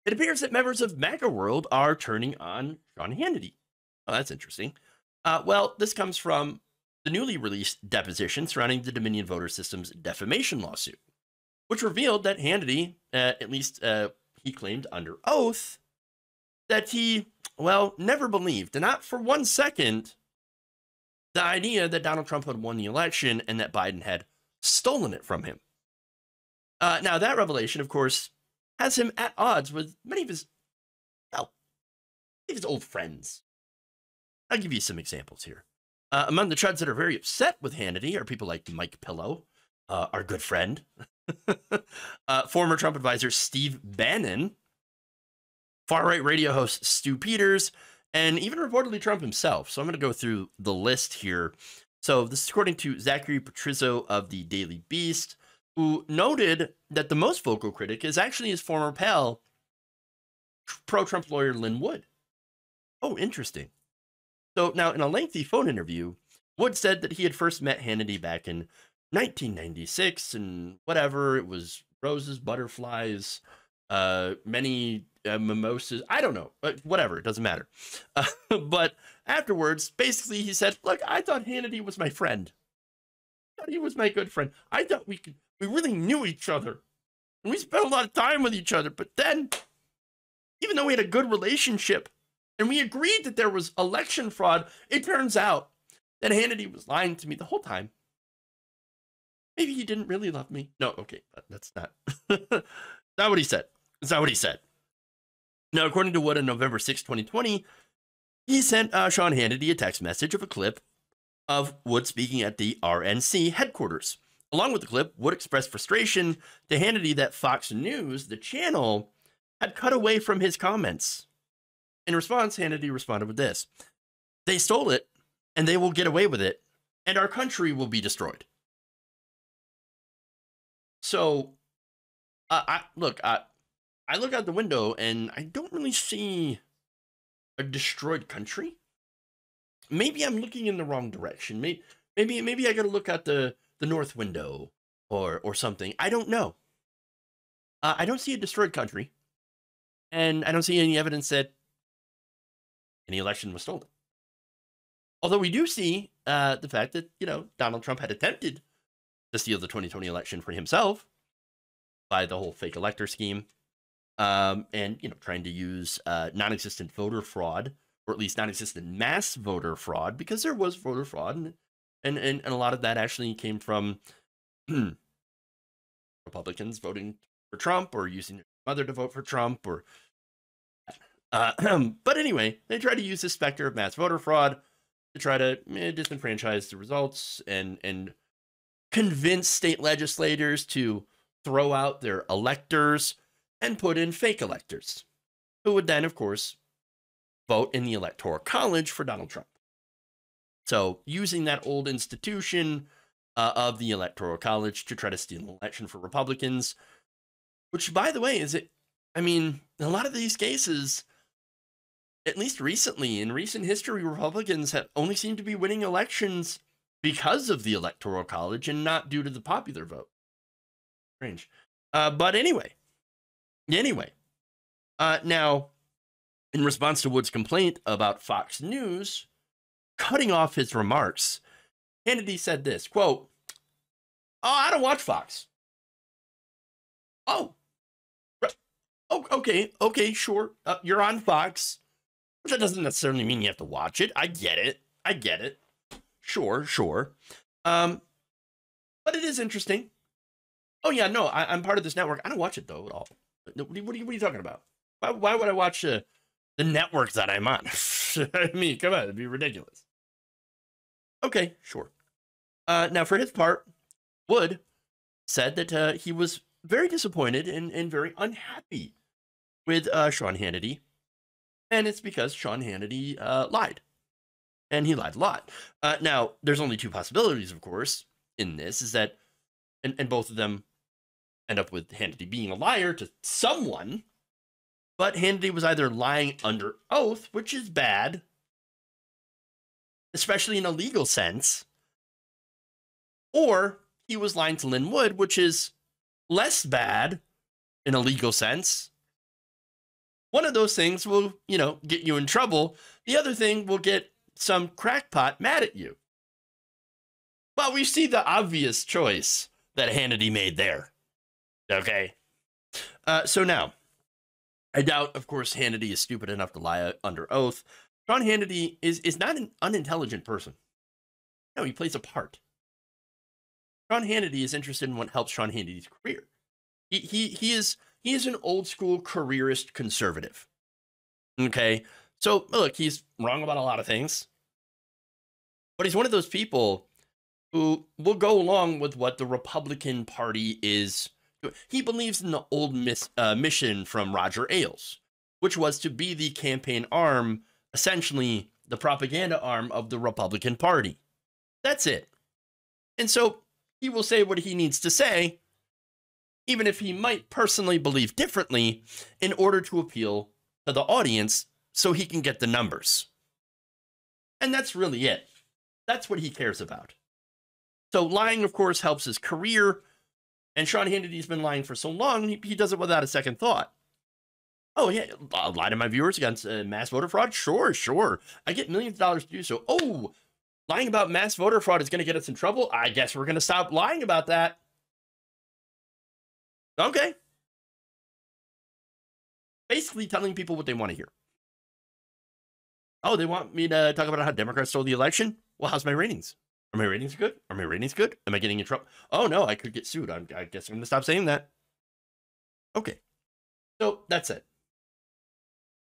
It appears that members of MAGAworld are turning on Sean Hannity. Oh, that's interesting. Well, this comes from the newly released deposition surrounding the Dominion voter system's defamation lawsuit, which revealed that Hannity, at least he claimed under oath, that he, well, never believed, and not for 1 second, the idea that Donald Trump had won the election and that Biden had stolen it from him. Now, that revelation, of course, has him at odds with many of his, well, his old friends. I'll give you some examples here. Among the chuds that are very upset with Hannity are people like Mike Pillow, our good friend, former Trump advisor Steve Bannon, far-right radio host Stu Peters, and even reportedly Trump himself. So I'm going to go through the list here. So this is according to Zachary Patrizio of the Daily Beast, who noted that the most vocal critic is actually his former pal, pro-Trump lawyer Lynn Wood. Oh, interesting. So now, in a lengthy phone interview, Wood said that he had first met Hannity back in 1996, and whatever, it was roses, butterflies, many mimosas. I don't know, whatever, it doesn't matter. But afterwards, basically, he said, look, I thought Hannity was my friend. I thought he was my good friend. I thought we really knew each other. And we spent a lot of time with each other. But then, even though we had a good relationship, and we agreed that there was election fraud, it turns out that Hannity was lying to me the whole time. Maybe he didn't really love me. No, okay, that's not, not what he said. That's not what he said. Now, according to Wood on November 6, 2020, he sent Sean Hannity a text message of a clip of Wood speaking at the RNC headquarters. Along with the clip, Wood expressed frustration to Hannity that Fox News, the channel, had cut away from his comments. In response, Hannity responded with this: they stole it, and they will get away with it, and our country will be destroyed. So, I look out the window, and I don't really see a destroyed country. Maybe I'm looking in the wrong direction. Maybe I got to look out the north window or something. I don't know. I don't see a destroyed country, and I don't see any evidence that any election was stolen. Although we do see the fact that, Donald Trump had attempted to steal the 2020 election for himself by the whole fake elector scheme, and, trying to use non-existent voter fraud, or at least non-existent mass voter fraud, because there was voter fraud, and a lot of that actually came from Republicans voting for Trump or using their mother to vote for Trump, or but anyway, they tried to use the specter of mass voter fraud to try to disenfranchise the results and convince state legislators to throw out their electors and put in fake electors, who would then, of course, vote in the Electoral College for Donald Trump. So using that old institution of the Electoral College to try to steal an election for Republicans, which, by the way, in a lot of these cases, at least recently, in recent history, Republicans have only seemed to be winning elections because of the Electoral College and not due to the popular vote. Strange. But anyway, now, in response to Wood's complaint about Fox News cutting off his remarks, Hannity said this, quote, "Oh, I don't watch Fox." Oh, okay, sure. You're on Fox. That doesn't necessarily mean you have to watch it. I get it. Sure. But it is interesting. Oh yeah, no, I'm part of this network. I don't watch it though at all. What are you talking about? Why would I watch the network that I'm on? I mean, come on, it'd be ridiculous. Okay, sure. Now, for his part, Wood said that he was very disappointed and very unhappy with Sean Hannity. And it's because Sean Hannity lied. And he lied a lot. Now, there's only two possibilities, of course, in this, is that, and both of them end up with Hannity being a liar to someone, but Hannity was either lying under oath, which is bad, especially in a legal sense, or he was lying to Lynn Wood, which is less bad in a legal sense, One of those things will, get you in trouble. The other thing will get some crackpot mad at you. Well, we see the obvious choice that Hannity made there. Okay. So now, I doubt, of course, Hannity is stupid enough to lie under oath. Sean Hannity is not an unintelligent person. No, he plays a part. Sean Hannity is interested in what helps Sean Hannity's career. He is an old school careerist conservative. Okay. So look, he's wrong about a lot of things, but he's one of those people who will go along with what the Republican Party is. He believes in the old mission from Roger Ailes, which was to be the campaign arm, essentially the propaganda arm of the Republican Party. That's it. And so he will say what he needs to say, even if he might personally believe differently, in order to appeal to the audience so he can get the numbers. And that's really it. That's what he cares about. So lying, of course, helps his career. And Sean Hannity's been lying for so long, he does it without a second thought. Oh, yeah, I'll lie to my viewers against mass voter fraud? Sure. I get millions of dollars to do so. Oh, lying about mass voter fraud is going to get us in trouble? I guess we're going to stop lying about that. Okay. Basically telling people what they want to hear. Oh, they want me to talk about how Democrats stole the election? Well, how's my ratings? Are my ratings good? Are my ratings good? Am I getting in trouble? Oh, no, I could get sued. I guess I'm going to stop saying that. Okay. So that's it.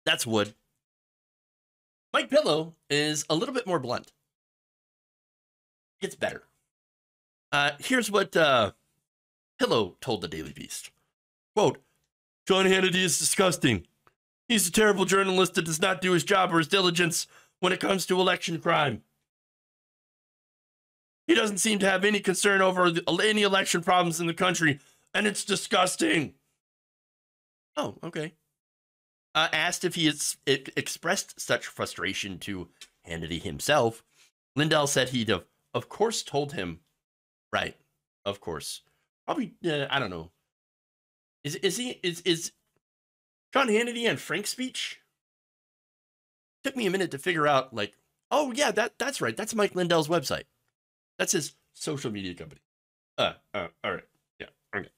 That's Wood. Mike Pillow is a little bit more blunt. It's better. Here's what Pillow told the Daily Beast. Quote, Sean Hannity is disgusting. He's a terrible journalist that does not do his job or his diligence when it comes to election crime. He doesn't seem to have any concern over any election problems in the country, and it's disgusting. Oh, okay. Asked if he has expressed such frustration to Hannity himself, Lindell said he'd of course told him, right, of course. Probably, I don't know. Is Sean Hannity and Frank's speech? Took me a minute to figure out, like, oh yeah, that's right. That's Mike Lindell's website. That's his social media company. All right. Yeah, okay.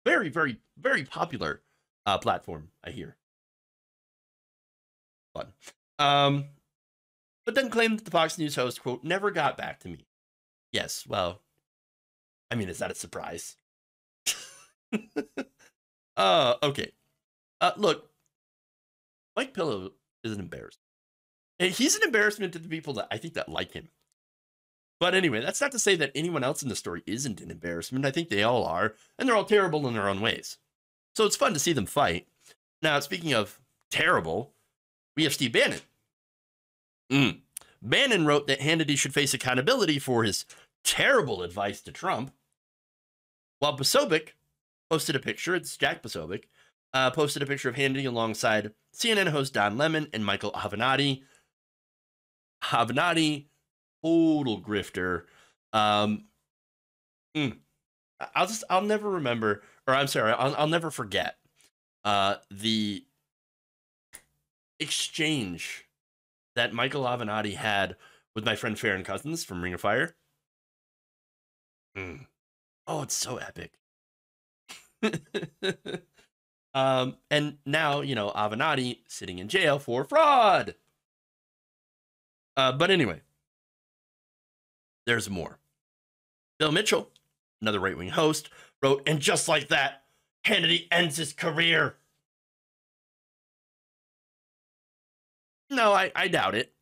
Very, very, very popular platform, I hear. Fun. But then claimed that the Fox News host, quote, never got back to me. Yes, well, I mean, is that a surprise? Okay. Look, Mike Pillow is an embarrassment. He's an embarrassment to the people that I think that like him. But anyway, that's not to say that anyone else in the story isn't an embarrassment. I think they all are, and they're all terrible in their own ways. So it's fun to see them fight. Now, speaking of terrible, we have Steve Bannon. Bannon wrote that Hannity should face accountability for his terrible advice to Trump, while Posobiec posted a picture, it's Jack Posobiec, posted a picture of Hannity alongside CNN host Don Lemon and Michael Avenatti. Total grifter. I'll never remember, or I'm sorry, I'll never forget the exchange that Michael Avenatti had with my friend Farron Cousins from Ring of Fire. Oh, it's so epic. And now, Avenatti sitting in jail for fraud. But anyway, there's more. Bill Mitchell, another right-wing host, wrote, and just like that, Hannity ends his career. No, I doubt it.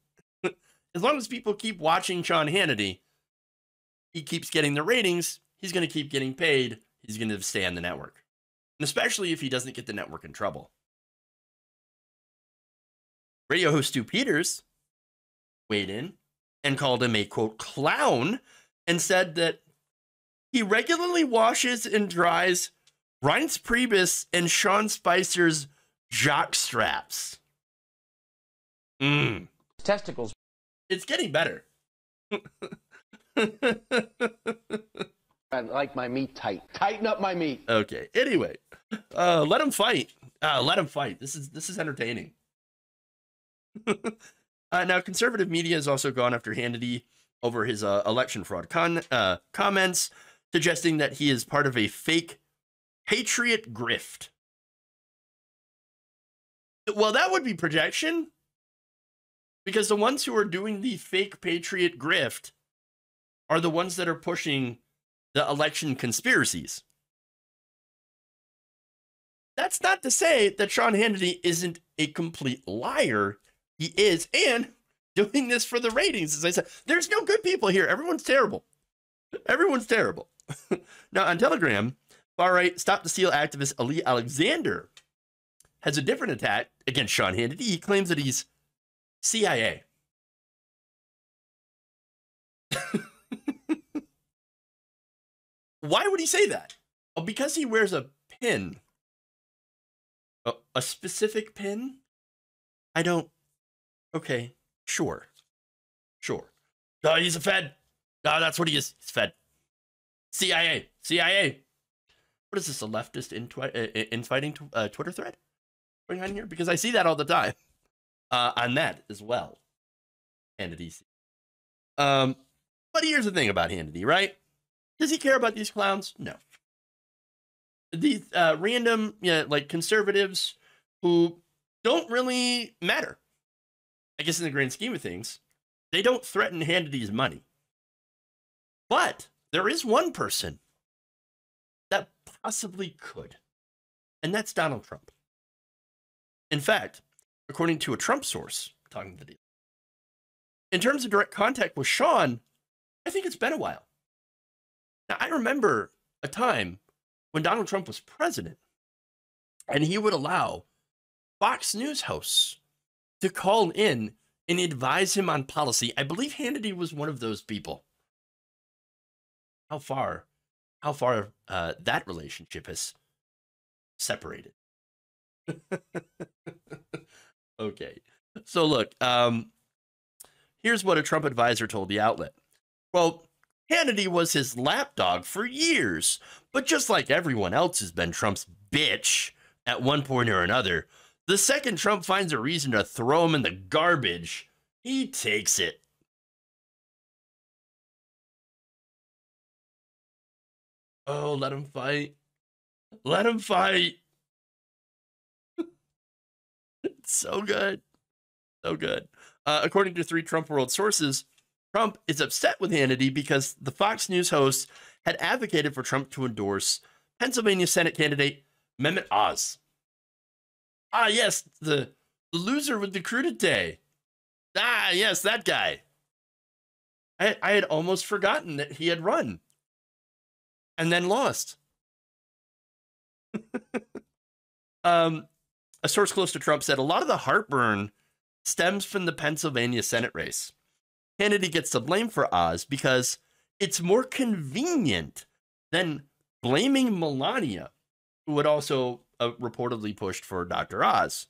As long as people keep watching Sean Hannity, he keeps getting the ratings, he's going to keep getting paid, he's going to stay on the network. And especially if he doesn't get the network in trouble. Radio host Stu Peters weighed in and called him a, quote, clown, and said that he regularly washes and dries Reince Priebus and Sean Spicer's jock straps. Testicles. It's getting better. I like my meat tight. Tighten up my meat. Okay. Anyway, let him fight. Let him fight. This is entertaining. Now, conservative media has also gone after Hannity over his election fraud comments, suggesting that he is part of a fake patriot grift. Well, that would be projection, because the ones who are doing the fake patriot grift are the ones that are pushing the election conspiracies. That's not to say that Sean Hannity isn't a complete liar. He is, and doing this for the ratings. As I said, there's no good people here. Everyone's terrible. Everyone's terrible. Now, on Telegram, far-right Stop the Steal activist Ali Alexander has a different attack against Sean Hannity. He claims that he's CIA. Why would he say that? Oh, because he wears a pin. A specific pin? I don't... Okay, sure. Sure. No, he's a Fed. No, that's what he is. He's Fed. CIA. CIA. What is this, a leftist infighting Twitter thread going on here? Because I see that all the time on that as well. Hannity. But here's the thing about Hannity, right? Does he care about these clowns? No. These random, like conservatives who don't really matter. I guess in the grand scheme of things, they don't threaten Hannity's money. But there is one person that possibly could, and that's Donald Trump. In fact, according to a Trump source talking to the deal, in terms of direct contact with Sean, I think it's been a while. Now, I remember a time when Donald Trump was president, and he would allow Fox News hosts to call in and advise him on policy. I believe Hannity was one of those people. How far that relationship has separated. Okay. So look, here's what a Trump advisor told the outlet. Well, Hannity was his lapdog for years, but just like everyone else has been Trump's bitch at one point or another, the second Trump finds a reason to throw him in the garbage, he takes it. Oh, let him fight. Let him fight. It's so good. So good. According to 3 Trump World sources, Trump is upset with Hannity because the Fox News host had advocated for Trump to endorse Pennsylvania Senate candidate Mehmet Oz. Ah, yes, the loser with the crudité. Ah, yes, that guy. I had almost forgotten that he had run and then lost. A source close to Trump said a lot of the heartburn stems from the Pennsylvania Senate race. Hannity gets the blame for Oz because it's more convenient than blaming Melania, who had also reportedly pushed for Dr. Oz.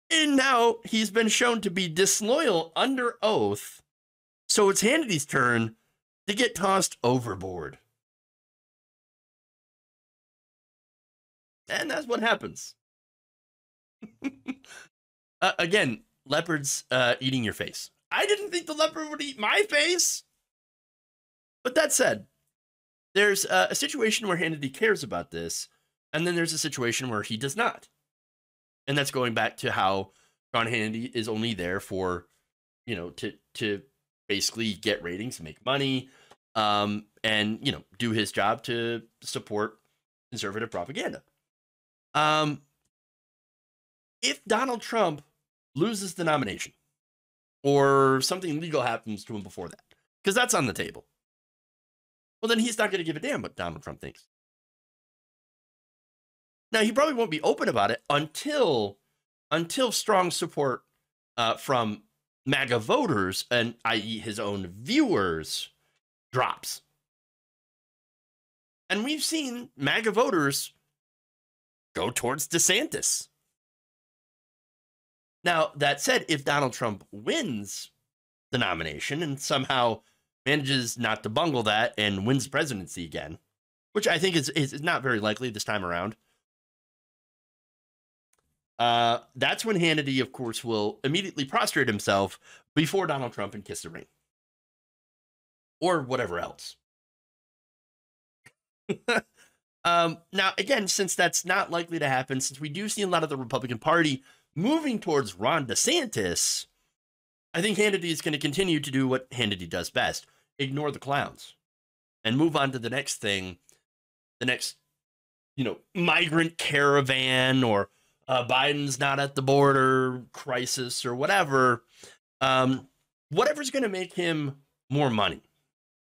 And now he's been shown to be disloyal under oath, so it's Hannity's turn to get tossed overboard. And that's what happens. Again, leopards eating your face. I didn't think the leopard would eat my face. But that said, there's a situation where Hannity cares about this, and then there's a situation where he does not. And that's going back to how Sean Hannity is only there for, to basically get ratings, make money, and, do his job to support conservative propaganda. If Donald Trump loses the nomination, or something legal happens to him before that, because that's on the table, well, then he's not going to give a damn what Donald Trump thinks. Now, he probably won't be open about it until strong support from MAGA voters, and i.e. his own viewers, drops. And we've seen MAGA voters go towards DeSantis. Now, that said, if Donald Trump wins the nomination and somehow manages not to bungle that and wins the presidency again, which I think is not very likely this time around, that's when Hannity, of course, will immediately prostrate himself before Donald Trump and kiss the ring. Or whatever else. Now, again, since that's not likely to happen, since we do see a lot of the Republican Party moving towards Ron DeSantis, I think Hannity is going to continue to do what Hannity does best, ignore the clowns, and move on to the next thing, the next, migrant caravan or Biden's not at the border crisis or whatever, whatever's going to make him more money.